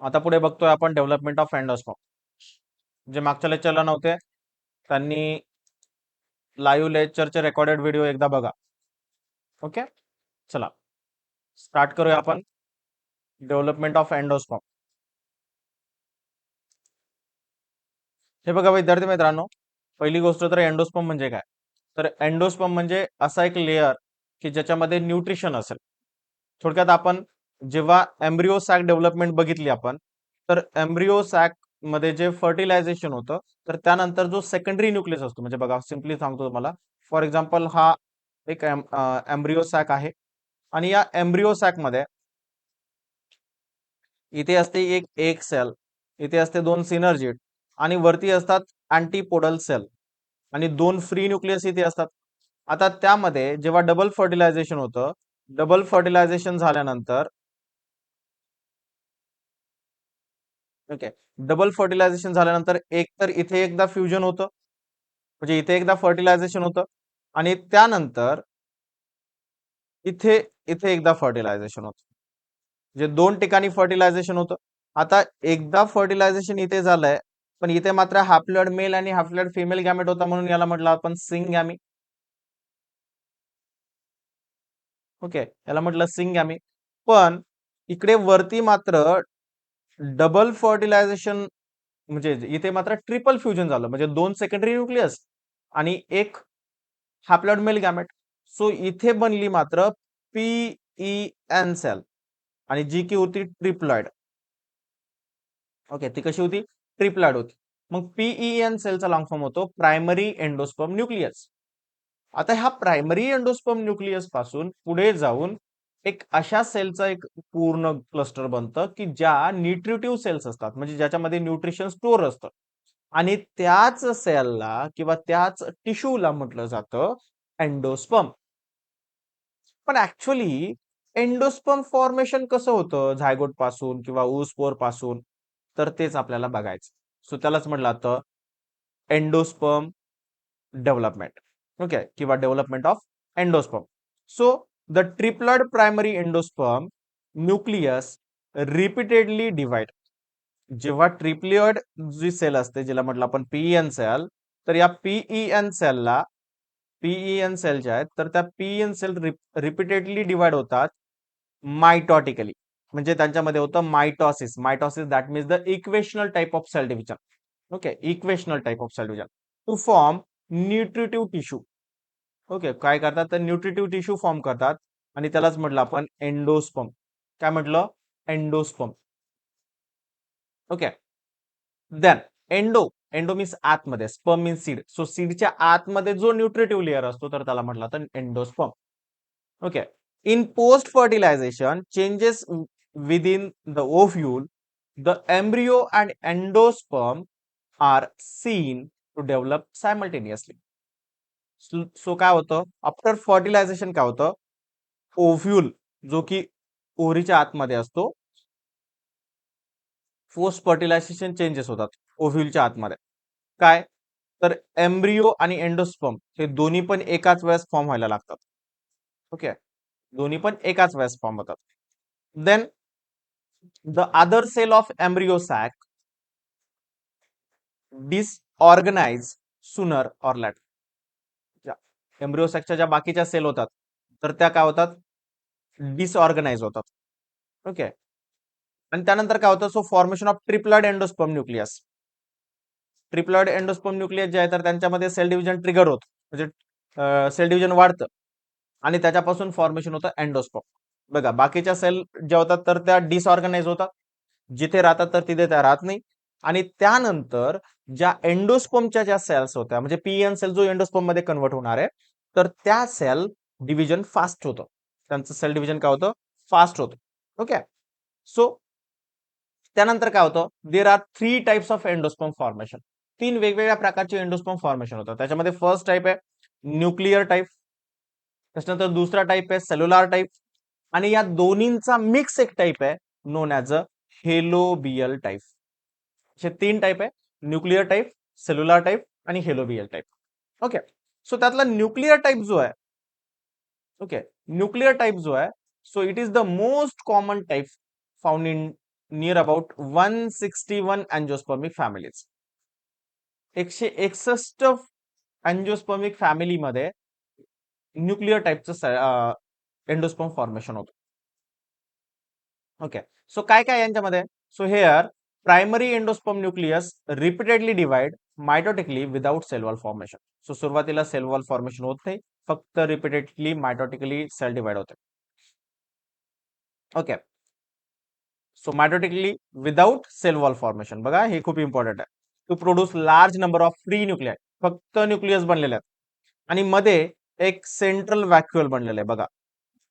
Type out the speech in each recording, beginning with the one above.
आता पुढे बघतोय आपण डेव्हलपमेंट ऑफ एंडोस्पर्म. जे मागच्या लेक्चरला नव्हते त्यांनी लाईव्ह लेक्चरचे रेकॉर्डेड व्हिडिओ एकदा बघा. ओके, चला स्टार्ट करूया आपण डेव्हलपमेंट ऑफ एंडोस्पर्म. हे बघा विद्यार्थी मित्रांनो, पहिली गोष्ट तर एंडोस्पर्म म्हणजे काय. तर एंडोस्पर्म म्हणजे असा एक लेअर की ज्याच्यामध्ये न्यूट्रिशन असेल. थोडक्यात आपण जेव्हा एम्ब्रिओ सॅक डेव्हलपमेंट बघितली आपण, तर एम्ब्रिओ सॅक मध्ये जे फर्टिलायझेशन होतं, तर त्यानंतर जो सेकंडरी न्यूक्लियस असतो, म्हणजे बघा सिम्पली सांगतो तुम्हाला, फॉर एक्झाम्पल हा एक एम्ब्रिओ सॅक आहे आणि या एम्ब्रिओ सॅक मध्ये इथे असते एक सेल, इथे असते दोन सिनर्जिड आणि वरती असतात अँटीपोडल सेल आणि दोन फ्री न्यूक्लियस इथे असतात. आता त्यामध्ये जेव्हा डबल फर्टिलायझेशन होतं, डबल फर्टिलायझेशन झाल्यानंतर ओके, डबल फर्टिलायझेशन झाल्यानंतर एक तर इथे एकदा फ्युजन होतं, म्हणजे इथे एकदा फर्टिलायझेशन होतं आणि त्यानंतर इथे इथे एकदा फर्टिलायझेशन होतं, म्हणजे दोन ठिकाणी फर्टिलायझेशन होतं. आता एकदा फर्टिलायझेशन इथे झालंय, पण इथे मात्र हॅप्लॉइड मेल आणि हॅप्लॉइड फिमेल गॅमेट होता, म्हणून याला म्हटलं आपण सिंगॅमी. ओके, याला म्हटलं सिंगॅमी. पण इकडे वरती मात्र डबल फर्टिलायझेशन, म्हणजे इथे मात्र ट्रिपल फ्युजन झालं, म्हणजे दोन सेकंडरी न्यूक्लियस आणि एक हॅप्लॉइड मेल गॅमेट. सो इथे बनली मात्र पीईएन सेल आणि जी की होती ट्रिप्लॉइड. ओके, ती कशी होती, ट्रिप्लॉइड होती. मग पीईएन सेलचा लॉंग फॉर्म होतो प्रायमरी एंडोस्पर्म न्यूक्लियस. आता ह्या प्रायमरी एंडोस्पर्म न्यूक्लियस पासून पुढे जाऊन एक अशा सेलचा एक पूर्ण क्लस्टर बनतं की ज्या न्यूट्रिटिव्ह सेल्स असतात, म्हणजे ज्याच्यामध्ये न्यूट्रिशन स्टोअर असतं आणि त्याच सेलला किंवा त्याच टिश्यूला म्हटलं जातं एंडोस्पर्म. पण ऍक्च्युअली एंडोस्पर्म फॉर्मेशन कसं होतं झायगोट पासून किंवा ऊसपोर पासून, तर तेच आपल्याला बघायचं. सो त्यालाच म्हटलं जातं एंडोस्पर्म डेव्हलपमेंट. ओके, किंवा development of endosperm. So the triploid primary endosperm nucleus repeatedly divide. जेव्हा ट्रिप्लियड जी सेल असते, जिला म्हटलं आपण पीईएन सेल, तर या पीईएन सेलला पीईएन सेल ज्या आहेत, तर त्या पीईएन सेल रिपीटेडली डिवाइड होतात मायटॉटिकली. म्हणजे त्यांच्यामध्ये होतं mitosis. Mitosis that means the equational type of cell division. Okay, equational type of cell division to form nutritive tissue. Okay, काय करतात तर न्यूट्रिटिव्ह टिश्यू फॉर्म करतात आणि त्यालाच म्हटलं आपण एंडोस्पर्म. काय म्हटलं, endosperm. Okay, then endo, endo means आतमध्ये, स्पर्म मीन्स सीड. सो सीडच्या आतमध्ये जो न्यूट्रिटिव्ह लेअर असतो, तर त्याला म्हटलं तर endosperm. Okay, in post fertilization changes within the ovule, the embryo and endosperm are seen to develop simultaneously. So काय होतं आफ्टर फर्टिलायझेशन, काय होतं, ओव्ह्यूल जो की ओव्हरीच्या आतमध्ये असतो, पोस्ट फर्टिलायझेशन चेंजेस होतात ओव्ह्यूलच्या आतमध्ये. काय, तर एम्ब्रियो आणि एंडोस्पर्म हे दोन्ही पण एकाच वेळेस फॉर्म व्हायला लागतात. ओके, दोन्ही पण एकाच वेळेस फॉर्म होतात. Then the other cell of embryo sac disorganize sooner or latter. Embryo सॅकच्या ज्या बाकीच्या सेल होतात, तर त्या काय होतात, डिसऑर्गनाइज होतात. ओके, आणि त्यानंतर काय होतं, so formation of triploid endosperm nucleus. Triploid endosperm nucleus जे आहे, तर त्यांच्यामध्ये सेल डिव्हिजन ट्रिगर होतं, म्हणजे सेल डिव्हिजन वाढतं आणि त्याच्यापासून फॉर्मेशन होतं एंडोस्पर्म. बघा बाकीच्या सेल ज्या होतात, तर त्या डिसऑर्गनाइज होतात, जिथे राहतात तर तिथे त्या राहत नाही. आणि त्यानंतर ज्या एंडोस्पर्मच्या ज्या सेल्स होत्या, म्हणजे पीएन सेल जो एंडोस्पर्म मध्ये कन्वर्ट होणार आहे, तर त्या सेल डिव्हिजन फास्ट होतं, त्यांचं सेल डिव्हिजन काय होतं, फास्ट होतं. ओके, सो त्यानंतर काय होतं, there are 3 types of endosperm formation. 3 वेगवेगळ्या प्रकारचे एंडोस्पर्म फॉर्मेशन होतं. त्याच्यामध्ये फर्स्ट टाइप आहे न्यूक्लिअर टाइप, त्याच्यानंतर दुसरा टाइप आहे सेल्युलर टाइप आणि या दोन्हींचा मिक्स एक टाइप आहे known as a helobial type. असे 3 टाइप आहे, न्यूक्लिअर टाइप, सेल्युलर टाइप आणि हेलोबियल टाइप. ओके, सो त्यातला न्यूक्लिअर टाइप जो आहे, ओके, न्यूक्लिअर टाइप जो आहे, so it is the most common type found in near about 161 angiospermic families. 161 angiospermic फॅमिलीमध्ये nuclear टाईपचं एंडोस्पर्म फॉर्मेशन होतं. ओके, सो काय काय यांच्यामध्ये? So here primary endosperm nucleus repeatedly divide mitotically without cell wall formation. So सुरुवातीला cell wall formation होत नाही, फक्त रिपीटेडली मायटोटिकली सेल डिवाइड होते. Okay, so mitotically without cell wall formation. बघा हे खूप इम्पॉर्टंट आहे. To produce large number of free nuclei, फक्त न्यूक्लियस बनलेले आहेत आणि मध्ये एक सेंट्रल व्हॅक्युअल बनलेलं आहे. बघा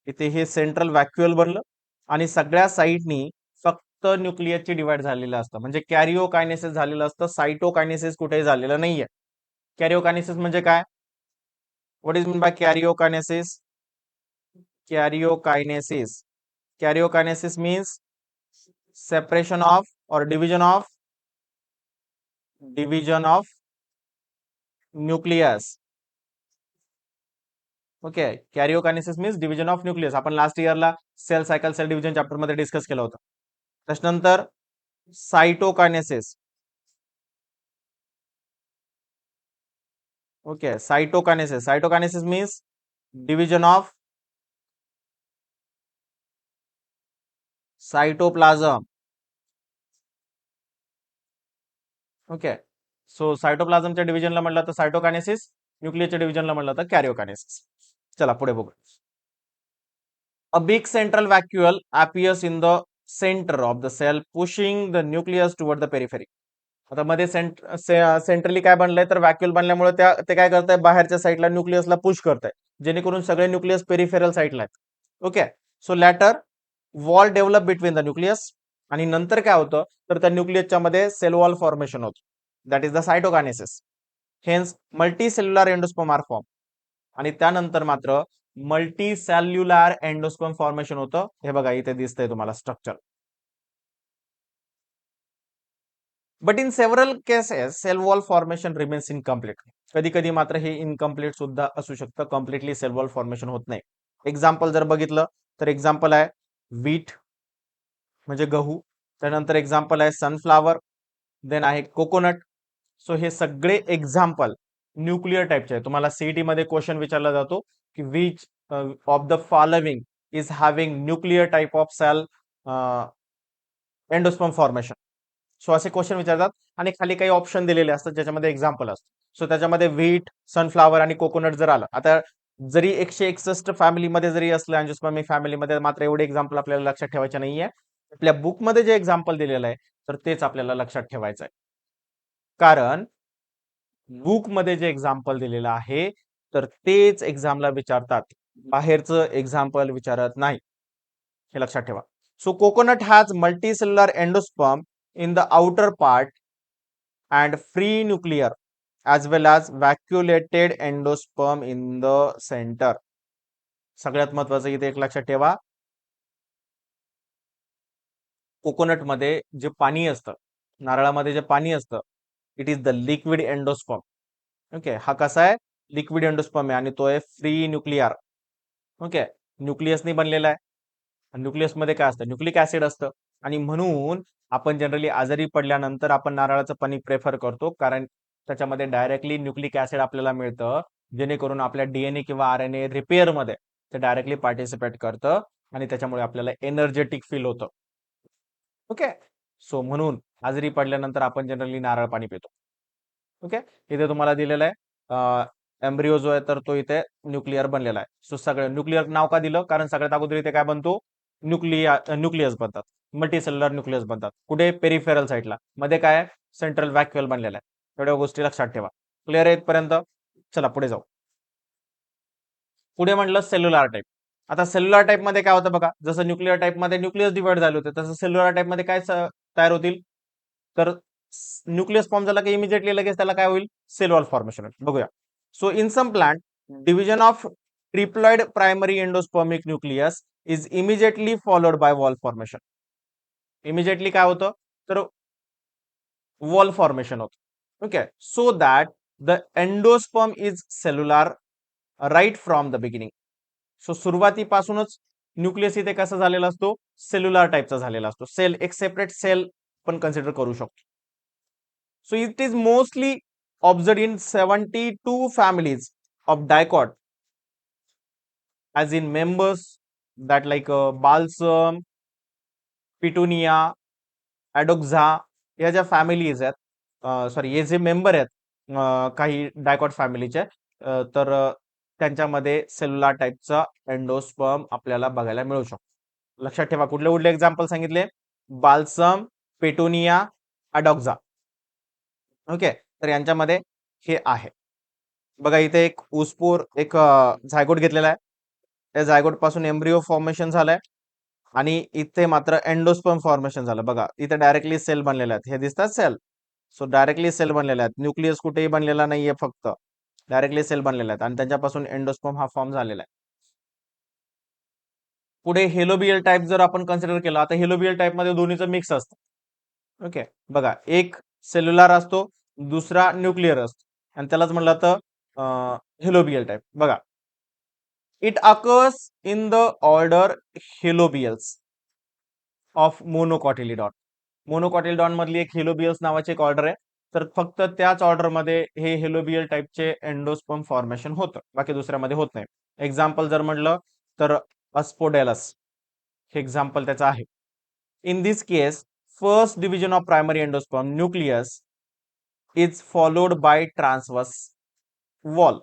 इथे हे सेंट्रल व्हॅक्युअल बनलं आणि सगळ्या साईडनी फक्त न्यूक्लियसची डिवाइड झालेलं असतं, म्हणजे कॅरिओकायनेसिस झालेलं असतं. सायटोकायनेसिस कुठेही झालेलं नाहीये. कॅरिओकायनेसिस म्हणजे काय? What is mean by karyokinesis? Karyokinesis, karyokinesis means separation of or division of nucleus. Okay, karyokinesis means division of nucleus. आपण लास्ट इयरला cell cycle cell division chapter मध्ये डिस्कस केलं होतं. त्याच्यानंतर cytokinesis. Okay, cytokinesis, cytokinesis means division of cytoplasm. Okay, so सायटोप्लाझमच्या डिव्हिजनला म्हटलं तर सायटोकायनेसिस, न्यूक्लियसच्या डिव्हिजनला म्हटलं तर कॅरिओकायनेसिस. चला पुढे बघू. A big central vacuole appears in the center of the cell, pushing the nucleus toward the periphery. आता मध्ये सेंट्रली काय बनलंय तर व्हॅक्युअल बनल्यामुळे ते काय करताय, बाहेरच्या साईडला न्यूक्लियसला पुश करताय, जेणेकरून सगळे न्यूक्लियस पेरिफेरल साईडला आहेत. Okay, so later wall develop between the nucleus आणि नंतर काय होतं तर त्या न्यूक्लियसच्या मध्ये सेल वॉल फॉर्मेशन होतं. That is the cytokinesis. Hence multi cellular endosperm are form. आणि त्यानंतर मात्र मल्टी सेल्युलर एंडोस्पर्म फॉर्मेशन होतं. हे बघा इथे दिसतंय तुम्हाला structure. But in several cases cell wall formation remains incomplete. कधी कधी मात्र हे इनकम्प्लीट सुद्धा असू शकतं, कम्प्लिटली सेल वॉल फॉर्मेशन होत नाही. एक्झाम्पल जर बघितलं तर एक्झाम्पल आहे व्हीट म्हणजे गहू, त्यानंतर एक्झाम्पल आहे सनफ्लावर, देन आहे कोकोनट. सो हे सगळे एक्झाम्पल न्यूक्लियर टाईपचे आहे. तुम्हाला सीईटी मध्ये क्वेश्चन विचारला जातो की which of the following is having nuclear type of cell endosperm formation. So असे क्वेश्चन विचारतात आणि खाली काही ऑप्शन दिलेले असतात ज्याच्यामध्ये एक्झाम्पल असतात. सो त्याच्यामध्ये व्हीट, सनफ्लावर आणि कोकोनट जर आलं, आता जरी 161 फॅमिलीमध्ये जरी असलं अँजिओस्पर्मिक फॅमिलीमध्ये, मात्र एवढे एक्झाम्पल आपल्याला लक्षात ठेवायचे नाहीये. आपल्या बुकमध्ये जे एक्झाम्पल दिलेलं आहे तर तेच आपल्याला लक्षात ठेवायचं आहे, कारण बुकमध्ये जे एक्झाम्पल दिलेलं आहे तर तेच एक्झामला विचारतात, बाहेरचं एक्झाम्पल विचारत नाही. हे लक्षात ठेवा. So coconut has multicellular endosperm in the outer part and free nuclear as well as vacuolated endosperm in the center. सगळ्यात महत्वाचं इथे एक लक्षात ठेवा, कोकोनट मध्ये जे पाणी असतं, नारळामध्ये जे पाणी असतं, it is the liquid endosperm. Okay, हा कसा आहे, लिक्विड एंडोस्पर्म आहे आणि तो आहे फ्री न्यूक्लियर. ओके, न्यूक्लियसने बनलेला आहे. न्यूक्लियस मध्ये काय असतं, न्यूक्लिक ऍसिड असतं आणि म्हणून आपण जनरली आजारी पडल्यानंतर आपण नारळाचं पाणी प्रेफर करतो, कारण त्याच्यामध्ये डायरेक्टली न्यूक्लिक ऍसिड आपल्याला मिळतं, जेणेकरून आपल्या डीएनए किंवा आरएनए रिपेअर मध्ये ते डायरेक्टली पार्टिसिपेट करतं आणि त्याच्यामुळे आपल्याला एनर्जेटिक फील होतं. ओके, सो म्हणून आजारी पडल्यानंतर आपण जनरली नारळ पाणी पितो. ओके, इथे तुम्हाला दिलेलं आहे एम्ब्रिओ जो आहे तर तो इथे न्यूक्लियर बनलेला आहे. सो सगळं न्यूक्लियर नाव का दिलं, कारण सगळ्यात अगोदर इथे काय बनतो, न्यूक्लियस बनतात, मल्टीसेल्युलर न्यूक्लियस बनतात. कुठे, पेरिफेरल साईडला. मध्ये काय, सेंट्रल व्हॅक्युअल बनलेला आहे. एवढ्या गोष्टी लक्षात ठेवा. क्लिअर आहे इथपर्यंत? चला पुढे जाऊ. पुढे म्हटलं सेल्युलर टाईप. आता सेल्युलर टाईप मध्ये काय होतं बघा, जसं न्यूक्लियर टाईप मध्ये न्यूक्लियस डिवाइड झाले होते, तसं सेल्युलर टाईप मध्ये काय तयार होतील, तर न्यूक्लियस फॉर्म झाला की इमिजिएटली लगेच त्याला काय होईल, सेल वॉल फॉर्मेशन होईल. बघूया. So in some plant division of triploid primary endospermic nucleus is immediately followed by wall formation. Immediately काय होतं तर वॉल फॉर्मेशन होतं. Okay, so that the endosperm is cellular right from the beginning. So सुरुवातीपासूनच nucleus इथे कसा झालेला असतो, cellular टाईपचा झालेला असतो. सेल एक सेपरेट सेल पण कन्सिडर करू शकतो. So it is mostly observed in 72 families of dicot, as in members that like balsam, petunia, adoxa या ज्या फॅमिलीज आहेत, सॉरी हे जे मेंबर आहेत काही डायकॉट फॅमिलीचे, तर त्यांच्यामध्ये सेल्युलर टाईपचा एंडोस्पर्म आपल्याला बघायला मिळू शकतो. लक्षात ठेवा, कुठले कुठले एक्झाम्पल सांगितले, बाल्सम, पेटोनिया, ॲडोक्झा. ओके, तर यांच्यामध्ये हे आहे. बघा इथे एक ऊसपोर एक झायगोट घेतलेला आहे. त्या झायगोट पासून एम्ब्रिओ फॉर्मेशन झालंय आणि इथे मात्र एंडोस्पर्म फॉर्मेशन झालं. बघा इथे डायरेक्टली सेल बनलेल्या आहेत, हे दिसतात सेल. सो डायरेक्टली सेल बनलेल्या आहेत, न्यूक्लियस कुठेही बनलेला नाहीये, फक्त डायरेक्टली सेल बनलेल्या आहेत आणि त्यांच्यापासून एंडोस्पर्म हा फॉर्म झालेला आहे. पुढे हेलोबियल टाईप जर आपण कन्सिडर केला, आता हेलोबियल टाईप मध्ये दोन्हीचं मिक्स असतं. ओके, बघा एक सेल्युलर असतो, दुसरा न्यूक्लियर असतो आणि त्यालाच म्हणलं तर हेलोबियल टाईप. बघा, it occurs in the order helobiales of monocotyledon. Monocotyledon मधली एक हेलोबियल्स नावाची एक ऑर्डर आहे, तर फक्त त्याच ऑर्डर मध्ये हे हेलोबियल टाईपचे एंडोस्पर्म फॉर्मेशन होतं, बाकी दुसऱ्यामध्ये होत नाही. एक्झाम्पल जर म्हटलं तर अस्पोडेलस हे एक्झाम्पल त्याचं आहे. In this case first division of primary endosperm nucleus is followed by transverse wall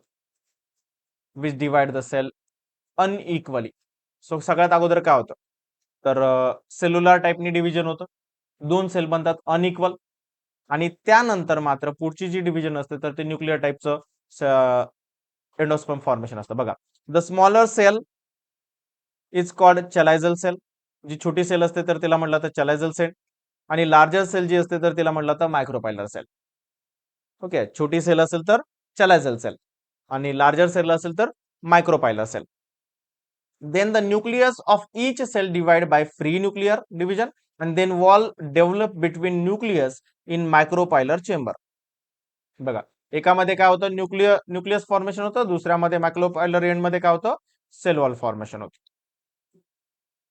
which divide the cell unequally. So सगळ्यात अगोदर काय होतं, तर सेल्युलर टाईपनी डिव्हिजन होतं, दोन सेल बनतात अनइक्वल आणि त्यानंतर मात्र पुढची जी डिव्हिजन असते तर ते न्यूक्लियर टाईपचं एंडोस्पर्म फॉर्मेशन असतं. बघा, the smaller cell is called chalazal cell. जी छोटी सेल असते तर तिला म्हटलं तर चॅलायझल सेल आणि लार्जर सेल जी असते तर तिला म्हटलं तर मायक्रोपायलर सेल. ओके, छोटी सेल असेल तर चॅलायझल सेल आणि लार्जर सेल असेल तर micropylar cell. Then the nucleus of each cell divide by free nuclear division and then wall develop between nucleus in micropylar chamber. बघा, एकामध्ये काय होतं, न्यूक्लियस फॉर्मेशन होतं, दुसऱ्यामध्ये मायक्रोपायलर एंड मध्ये काय होतं, सेल वॉल फॉर्मेशन होतं.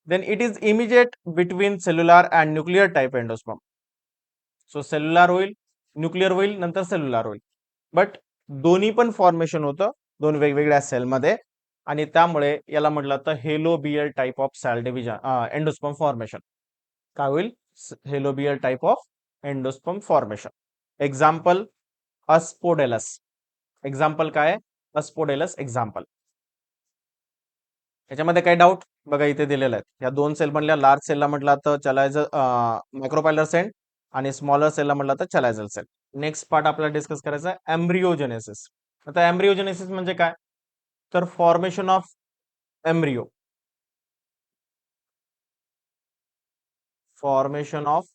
Then it is immediate between cellular and nuclear type endosperm. So cellular होईल, न्यूक्लियर होईल, नंतर सेल्युलर होईल, बट दोन्ही पण फॉर्मेशन होतं दोन वेगवेगळ्या सेलमध्ये आणि त्यामुळे याला म्हटलं तर helobial type of cell division endosperm formation. काय होईल, helobial type of endosperm formation. Example asphodelus. Example काय, अस्पोडेलस एक्झाम्पल. याच्यामध्ये काही डाऊट, बघा इथे दिलेलं आहे, या दोन सेल बनल्या, लार्ज सेलला म्हटलं तर चलायझल मायक्रोपायलर सेल आणि स्मॉलर सेलला म्हटलं तर चलायझल सेल. नेक्स्ट पार्ट आपल्याला डिस्कस करायचा आहे एम्ब्रिओजेनेसिस. आता एम्ब्रिओजेनेसिस म्हणजे काय, तर formation of embryo. Formation of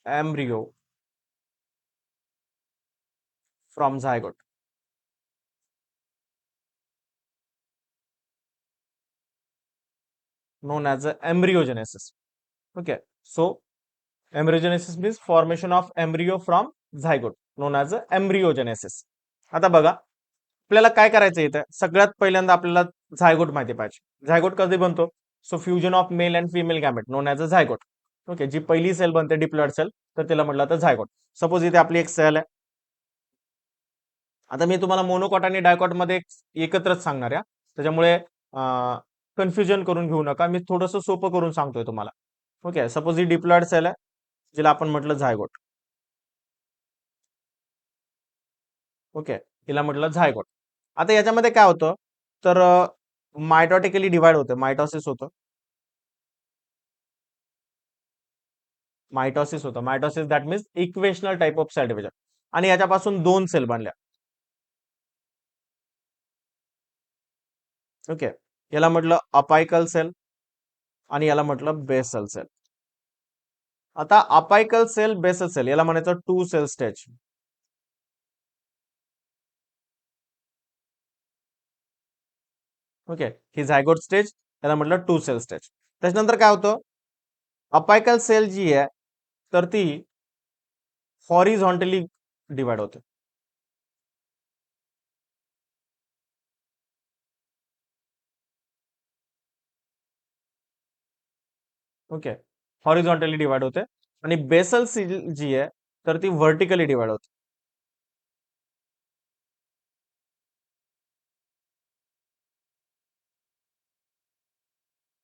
embryo from zygote. known as embryogenesis. Okay, so embryogenesis means formation of embryo from zygote, known as embryogenesis. आता बघा, आपल्याला काय करायचं इथे, सगळ्यात पहिल्यांदा आपल्याला झायगोट माहिती पाहिजे. झायगोट कधी बनतो, so fusion of male and female gamete known as a zygote. Okay, जी पहिली सेल बनते डिप्लॉइड सेल तर तिला म्हटलं तर झायगोट. सपोज इथे आपली एक सेल आहे, आता मी तुम्हाला मोनोकॉट आणि डायकॉट मध्ये एकत्रच सांगणार आहे, त्याच्यामुळे कन्फ्युजन करून घेऊ नका, मी थोडंसं सोपं करून सांगतोय तुम्हाला. ओके, सपोज ही डिप्लॉइड सेल आहे जिला आपण म्हटलं झायगोट. ओके, हिला म्हटलं झायगोट. आता याच्यामध्ये काय होतं, तर मायटॉटिकली डिवाइड होतं, मायटॉसिस होतं. Mitosis that means equational type of cell division आणि याच्यापासून दोन सेल बनल्या. ओके, याला म्हटलं अपायकल सेल आणि याला म्हटलं बेसल सेल. आता अपायकल सेल, बेसल सेल याला म्हणायचं टू सेल स्टेज. ओके, ही झायगोट स्टेज, याला म्हटलं टू सेल स्टेज. त्याच्यानंतर काय होतं, अपायकल सेल जी आहे तर ती हॉरिझॉन्टली डिवाइड होते. ओके. हॉरिझॉन्टली डिवाइड होते आणि बेसल सेल जी आहे तर ती व्हर्टिकली डिवाइड होते.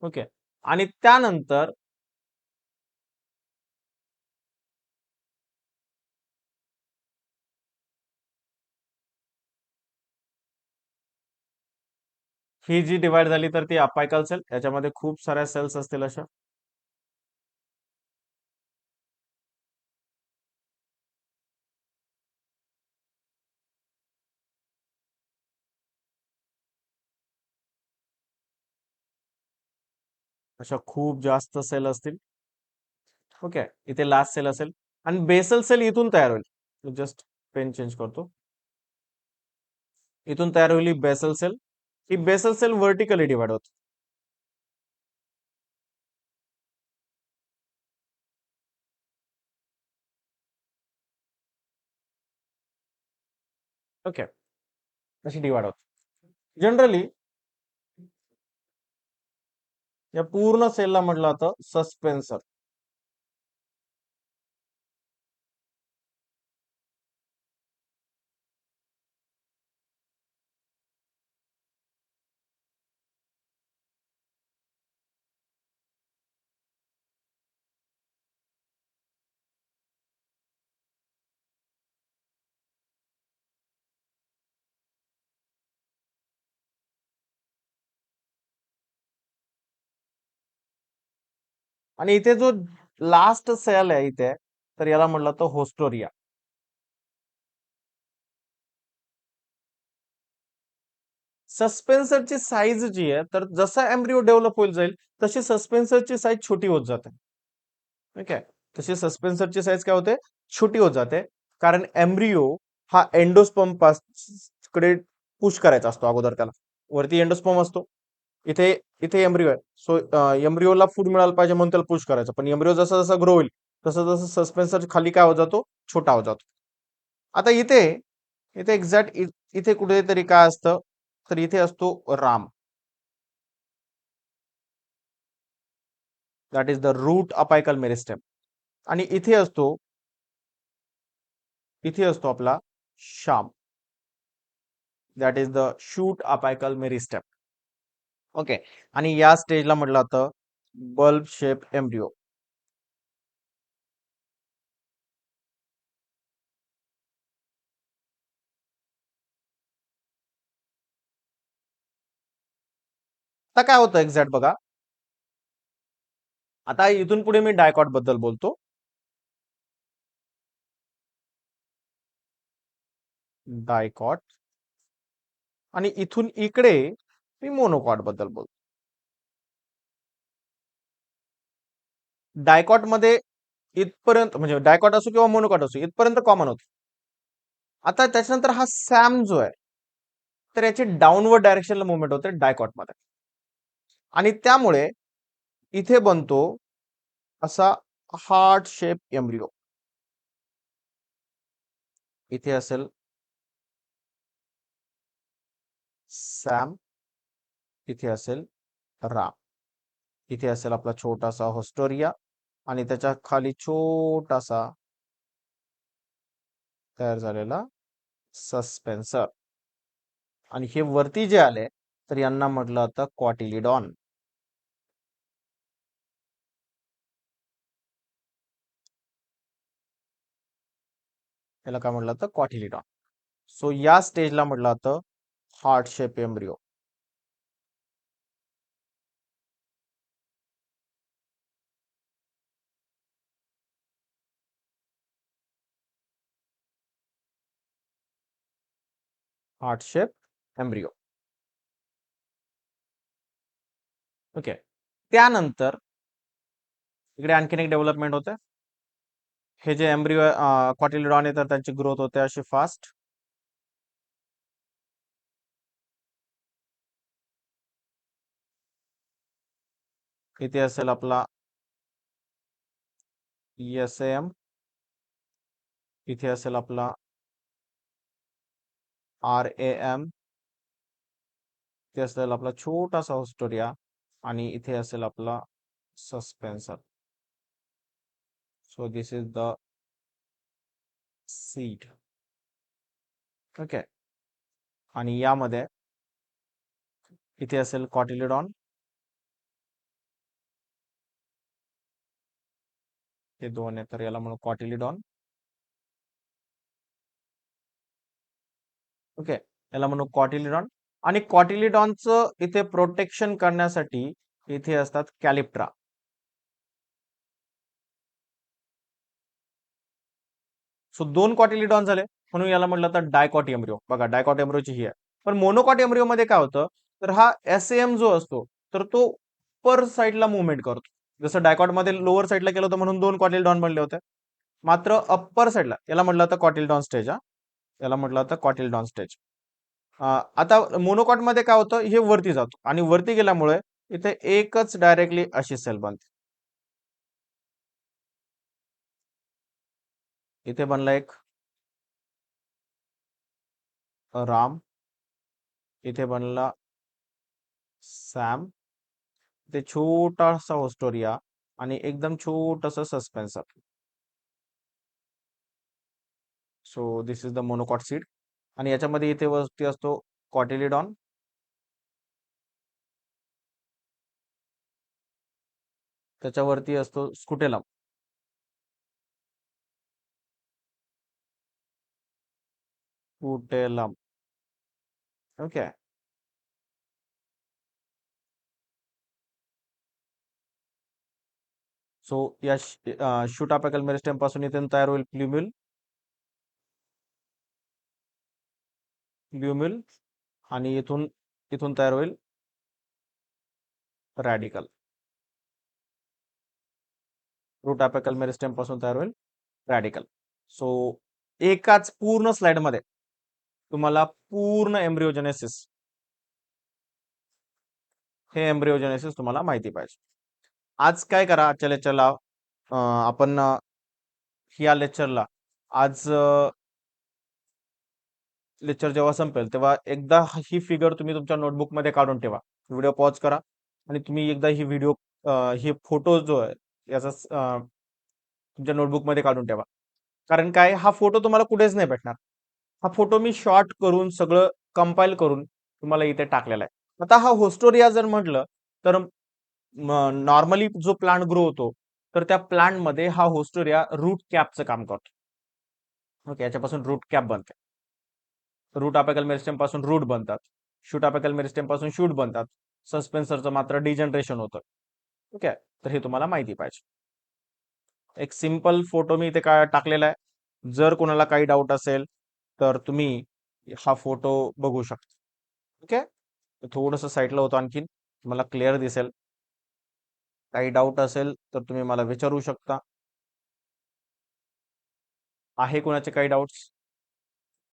ओके. आणि त्यानंतर ही जी डिवाइड झाली तर ती अपायकल सेल, याच्यामध्ये खूप साऱ्या सेल्स असतील अशा. अशा खूप जास्त सेल असतील. ओके. इथे लास्ट सेल असेल आणि बेसल सेल इथून तयार होईल. जस्ट पेन चेंज करतो. इथून तयार होईल बेसल सेल. ही बेसल सेल व्हर्टिकली डिवाइड होते. ओके. अशी डिवाइड होते जनरली. या पूर्ण सेलला म्हटलं जातं सस्पेन्सर. आणि इथे जो लास्ट सेल आहे इथे, तर याला म्हटलं जातं होस्टोरिया. सस्पेन्सरची साईज जी आहे तर जसा एम्ब्रिओ डेव्हलप होईल जाईल तशी सस्पेन्सरची साईज छोटी होत जाते. ठीक आहे. तशी सस्पेन्सरची साईज काय होते, छोटी होत जाते. कारण एम्ब्रिओ हा एंडोस्पर्म कडे पुश करायचा असतो अगोदर त्याला. वरती एंडोस्पर्म असतो. इथे इथे एम्ब्रिओ आहे. सो एम्ब्रिओला फूड मिळायला पाहिजे म्हणून त्याला पुश करायचं. पण एम्ब्रिओ जसा जसा ग्रो होईल तसं जसं सस्पेन्सर खाली काय होत जातो, छोटा होत जातो. आता इथे इथे एक्झॅक्ट इथे कुठेतरी काय असतं, तर इथे असतो Ram. That is the root apical meristem. आणि इथे असतो आपला Shyam. That is the shoot apical meristem. Okay. आणि या स्टेजला म्हटलं जातं बल्ब शेप एम्ब्रिओ. आता काय होतं एक्झॅक्ट बघा. आता इथून पुढे मी डायकॉट बद्दल बोलतो. डायकॉट. आणि इथून इकडे मी मोनोकॉट बद्दल बोलतो. डायकॉट मध्ये इथपर्यंत म्हणजे डायकॉट असो किंवा मोनोकॉट असो इथपर्यंत कॉमन होतो. आता त्याच्यानंतर हा सॅम जो आहे तर याची डाऊनवर्ड डायरेक्शनला मुवमेंट होते डायकॉट मध्ये. आणि त्यामुळे इथे बनतो असा हार्ट शेप एम्ब्रिओ. इथे असेल सॅम. इथे असेल राम. इथे असेल आपला छोटासा होस्टोरिया. आणि त्याच्या खाली छोटासा तयार झालेला सस्पेन्सर. आणि हे वरती जे आले तर यांना म्हटलं जातं क्वाटिलिडॉन. याला काय म्हटलं जातं, क्वाटिलिडॉन. सो या स्टेजला म्हटलं जातं heart shape embryo. Heart shape embryo. Okay. त्यानंतर इकडे आणखीन एक डेव्हलपमेंट होते. हे जे एम्ब्रिओ क्वाटिलिडॉन आहे तर त्यांची ग्रोथ होते अशी फास्ट. इथे असेल आपला ESAM. इथे असेल आपला RAM. इथे असेल आपला छोटासा होस्टोरिया. आणि इथे असेल आपला suspensor. So this is the seed. Okay. आणि यामध्ये इथे असेल कॉटिलिडॉन. हे दोन आहे तर याला म्हणू कॉटिलिडॉन. ओके. याला म्हणू कॉटिलिडॉन. आणि कॉटिलिडॉनचं इथे प्रोटेक्शन करण्यासाठी इथे असतात कॅलिप्ट्रा. सो दोन कॉटिलिडॉन झाले म्हणून याला म्हटलं तर डायकॉट एम्ब्रिओ. बघा डायकॉट एम्ब्रिओची ही आहे. पण मोनोकॉट एम्ब्रिओ मध्ये काय होतं तर हा एसएम जो असतो तर तो पर साईडला मुवमेंट करतो. जसं डायकॉट मध्ये लोअर साईडला केलं होतं म्हणून दोन कॉटिलिडॉन बनले होते. मात्र अप्पर साईडला याला म्हटलं होतं कॉटिलिडॉन स्टेज. याला म्हटलं होतं कॉटिलिडॉन स्टेज. आता मोनोकॉट मध्ये काय होतं हे वरती जातो आणि वरती गेल्यामुळे इथे एकच डायरेक्टली अशी सेल बनते. इथे बनला एक राम. इथे बनला सॅम. ते छोटासा होस्टोरिया आणि एकदम छोटस suspensor. So this is the monocot seed. आणि याच्यामध्ये इथे वरती असतो कॉटिलिडॉन. त्याच्यावरती असतो स्कुटेलम. स्कुटेलम. ओके. सो या शूट अपेकल मेरिस्टेम पासून इथून तयार होईल प्ल्युम्युल. प्ल्युम्युल. आणि इथून इथून तयार होईल रॅडिकल. रूट अपेकल मेरिस्टेम पासून तयार होईल रॅडिकल. सो एकाच पूर्ण स्लाइड मध्ये तुम्हाला पूर्ण एम्ब्रिओजेनेसिस हे एम्ब्रिओजेनेसिस तुम्हाला माहिती पाहिजे. आज काय करा आजच्या लेक्चरला आपण या लेक्चरला आज लेक्चर जेव्हा संपेल तेव्हा एकदा ही फिगर तुम्ही तुमच्या नोटबुक मध्ये काढून ठेवा. व्हिडिओ पॉज करा आणि तुम्ही एकदा ही व्हिडिओ ही फोटो जो आहे याचा तुमच्या नोटबुक मध्ये काढून ठेवा. कारण काय हा फोटो तुम्हाला कुठेच नाही भेटणार. हा फोटो मी शॉर्ट करून सगळं कंपाईल करून तुम्हाला इथे टाकलेला आहे. आता हा होस्टोरिया जर म्हटलं तर नॉर्मली जो प्लांट ग्रो होतो तर त्या प्लांट मध्ये हा होस्टोरिया रूट कॅपचं काम करतो. ओके. याच्यापासून रूट कॅप बनते. रूट अपेकल मेरिस्टेम पासून रूट बनतात. शूट अपेकल मेरिस्टेम पासून शूट बनतात. सस्पेन्सरचं मात्र डिजनरेशन होतं. ओके. तर हे तुम्हाला माहिती पाहिजे. एक सिंपल फोटो मी इथे काय टाकलेला आहे. जर कोणाला काही डाऊट असेल तर तुम्ही हा फोटो बघू शकता. ओके. थोडस साईडला होतं आणखीन मला क्लिअर दिसेल. काही डाऊट असेल तर तुम्ही मला विचारू शकता. आहे कोणाचे काही डाऊट्स?